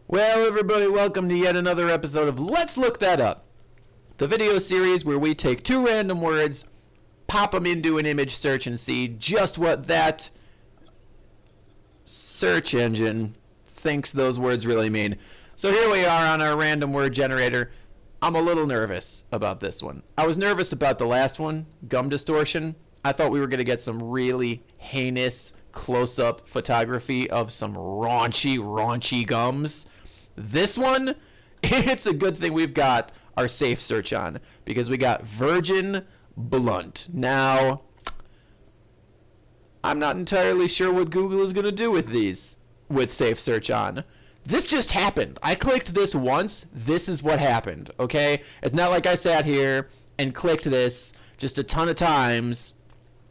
Well, everybody, welcome to yet another episode of Let's Look That Up, the video series where we take two random words, pop them into an image search, and see just what that search engine thinks those words really mean. So here we are on our random word generator. I'm a little nervous about this one. I was nervous about the last one, gum distortion. I thought we were going to get some really heinous close-up photography of some raunchy gums. This one, it's a good thing we've got our safe search on, because we got virgin blunt. Now, I'm not entirely sure what Google is going to do with these with safe search on. This just happened. I clicked this once. This is what happened, okay? It's not like I sat here and clicked this just a ton of times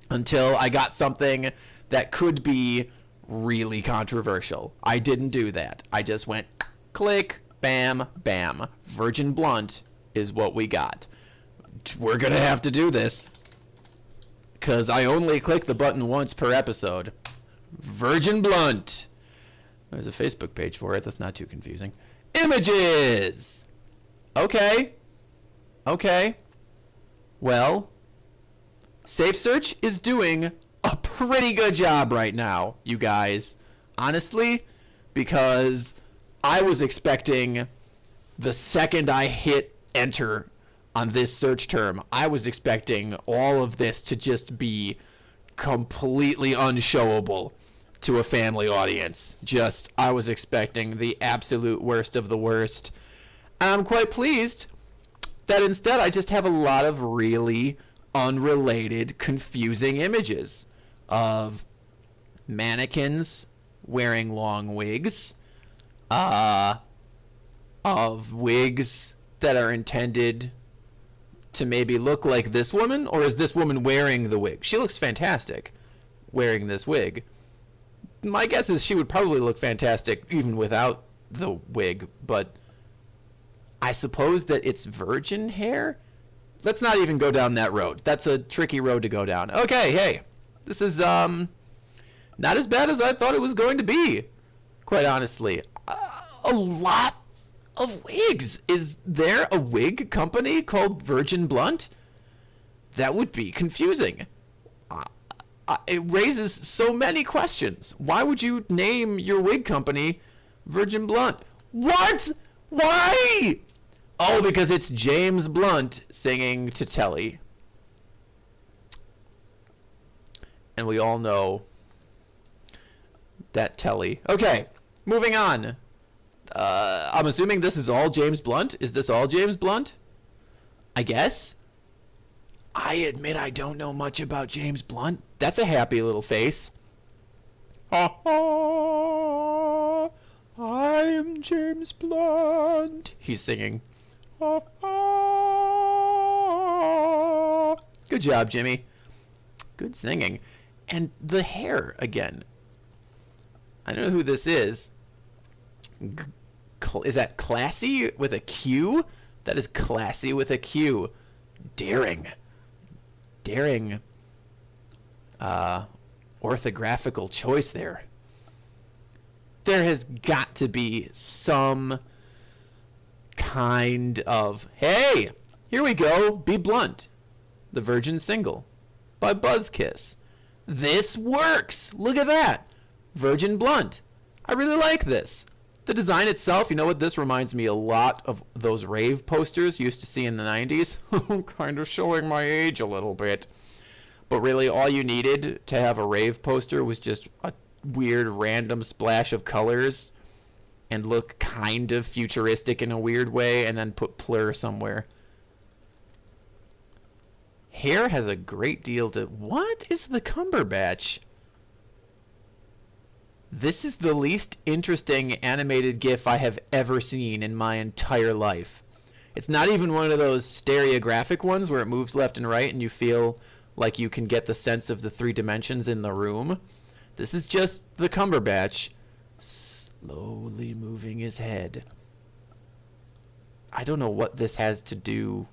until I got something that could be really controversial. I didn't do that. I just went click, bam, bam. Virgin blunt is what we got. We're going to have to do this because I only click the button once per episode. Virgin blunt. There's a Facebook page for it. That's not too confusing. Images. Okay. Well, Safe Search is doing a pretty good job right now, you guys. Honestly, because I was expecting the second I hit enter on this search term, I was expecting all of this to just be completely unshowable to a family audience. I was expecting the absolute worst of the worst. And I'm quite pleased that instead I just have a lot of really unrelated, confusing images of mannequins wearing long wigs, of wigs that are intended to maybe look like this woman, or is this woman wearing the wig? She looks fantastic wearing this wig. My guess is she would probably look fantastic even without the wig, but I suppose that it's virgin hair? Let's not even go down that road. That's a tricky road to go down. Okay, hey, this is not as bad as I thought it was going to be, quite honestly. A lot of wigs. Is there a wig company called Virgin Blunt? That would be confusing. It raises so many questions. Why would you name your wig company Virgin Blunt? What? Why? Oh, because it's James Blunt singing to Telly. And we all know that Telly. Okay, moving on. I'm assuming this is all James Blunt. Is this all James Blunt? I guess. I admit I don't know much about James Blunt. That's a happy little face. Ha ha! I'm James Blunt. He's singing. Ha ha! Good job, Jimmy. Good singing. And the hair again. I don't know who this is. Is that classy with a Q? That is classy with a Q. Daring. Orthographical choice there. There has got to be some kind of, hey, here we go, Be Blunt, the Virgin single by Buzzkiss. This works. Look at that. Virgin Blunt. I really like this. The design itself, you know what, this reminds me a lot of those rave posters you used to see in the 90s. Kind of showing my age a little bit. But really, all you needed to have a rave poster was just a weird random splash of colors and look kind of futuristic in a weird way, and then put Plur somewhere. Hair has a great deal to... What is the Cumberbatch? This is the least interesting animated GIF I have ever seen in my entire life. It's not even one of those stereographic ones where it moves left and right and you feel like you can get the sense of the 3 dimensions in the room. This is just the Cumberbatch slowly moving his head. I don't know what this has to do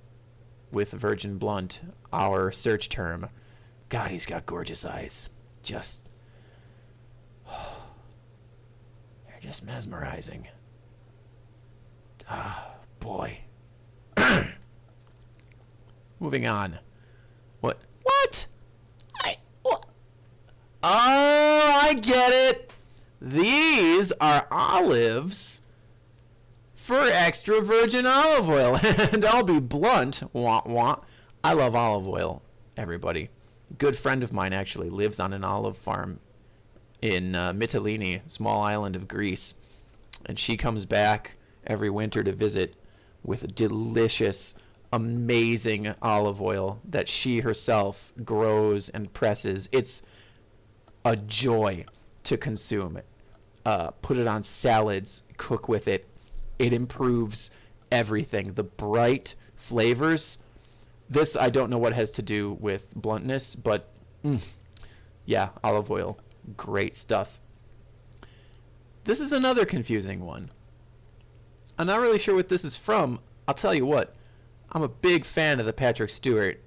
with Virgin Blunt, our search term. God, he's got gorgeous eyes. They're just mesmerizing. Boy. Moving on. What? What? Oh, I get it. These are olives for extra virgin olive oil. And I'll be blunt. Wah, wah. I love olive oil, everybody. A good friend of mine actually lives on an olive farm in Mytilene, small island of Greece. And she comes back every winter to visit with delicious, amazing olive oil that she herself grows and presses. It's a joy to consume it. Put it on salads, cook with it. It improves everything. The bright flavors. This, I don't know what has to do with bluntness, but yeah, olive oil, great stuff. This is another confusing one. I'm not really sure what this is from. I'll tell you what, I'm a big fan of the Patrick Stewart.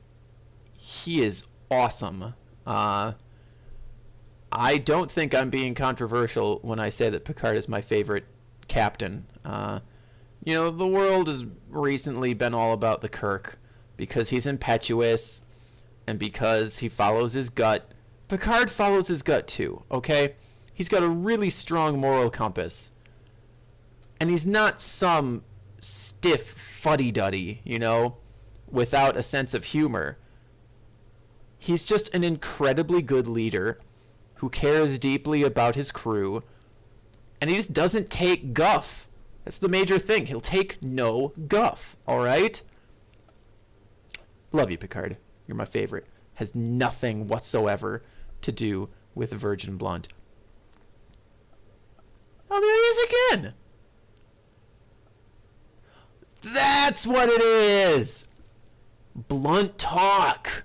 He is awesome. I don't think I'm being controversial when I say that Picard is my favorite captain. You know, the world has recently been all about the Kirk because he's impetuous and because he follows his gut. Picard follows his gut too, okay? He's got a really strong moral compass. And he's not some stiff fuddy-duddy, you know, without a sense of humor. He's just an incredibly good leader who cares deeply about his crew, and he just doesn't take guff. That's the major thing. He'll take no guff, all right? Love you, Picard. You're my favorite. Has nothing whatsoever to do with Virgin Blunt. Oh, there he is again. That's what it is. Blunt Talk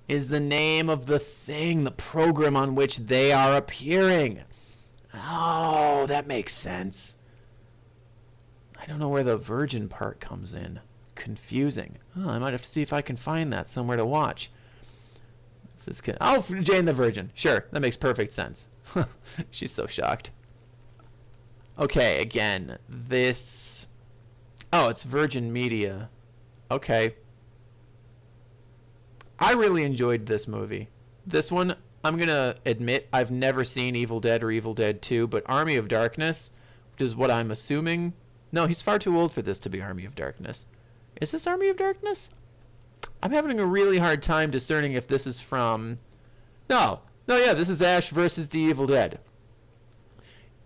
is the name of the thing, the program on which they are appearing. Oh, that makes sense. I don't know where the virgin part comes in. Confusing. Oh, I might have to see if I can find that somewhere to watch. This is good. Oh, Jane the Virgin. Sure, that makes perfect sense. She's so shocked. Okay, again, this... Oh, it's Virgin Media. Okay. I really enjoyed this movie. This one, I'm going to admit, I've never seen Evil Dead or Evil Dead 2, but Army of Darkness, which is what I'm assuming... No, he's far too old for this to be Army of Darkness. Is this Army of Darkness? I'm having a really hard time discerning if this is from... No, yeah, this is Ash versus the Evil Dead.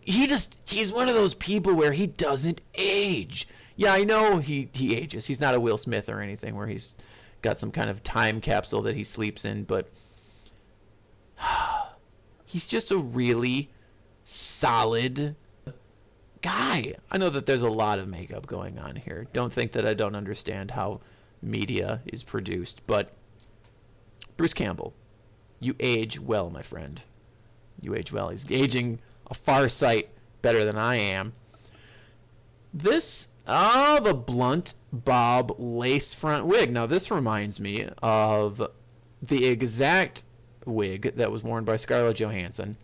He's one of those people where he doesn't age. Yeah, I know he ages. He's not a Will Smith or anything where he's got some kind of time capsule that he sleeps in, but he's just a really solid guy. I know that there's a lot of makeup going on here. Don't think that I don't understand how media is produced, but Bruce Campbell, you age well, my friend. You age well. He's aging a far sight better than I am. This, the blunt bob lace front wig. Now, this reminds me of the exact wig that was worn by Scarlett Johansson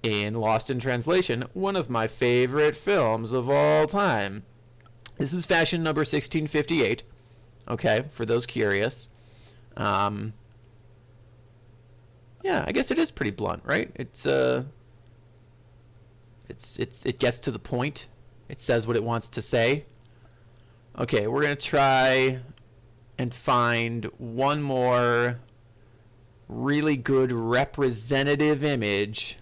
in Lost in Translation, one of my favorite films of all time. This is fashion number 1658. Okay, for those curious. Yeah, I guess it is pretty blunt, right? It gets to the point. It says what it wants to say. Okay, we're going to try and find one more really good representative image.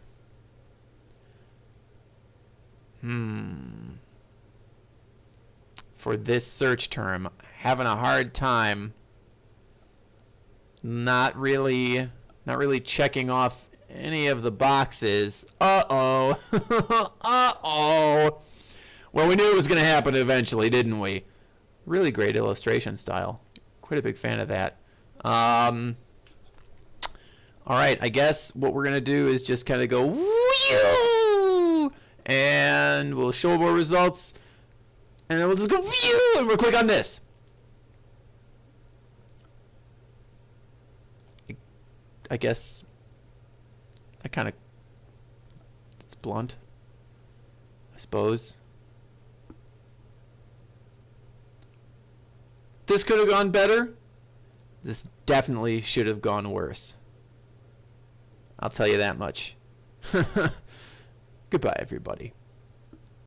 For this search term, having a hard time not really checking off any of the boxes. Uh-oh. Uh-oh. Well, we knew it was going to happen eventually, didn't we? Really great illustration style. Quite a big fan of that. All right, I guess what we're going to do is just kind of go, whew, and we'll show more results, and then we'll just go, whew, and we'll click on this. I guess that kind of, it's blunt, I suppose. This could have gone better. This definitely should have gone worse. I'll tell you that much. Goodbye, everybody.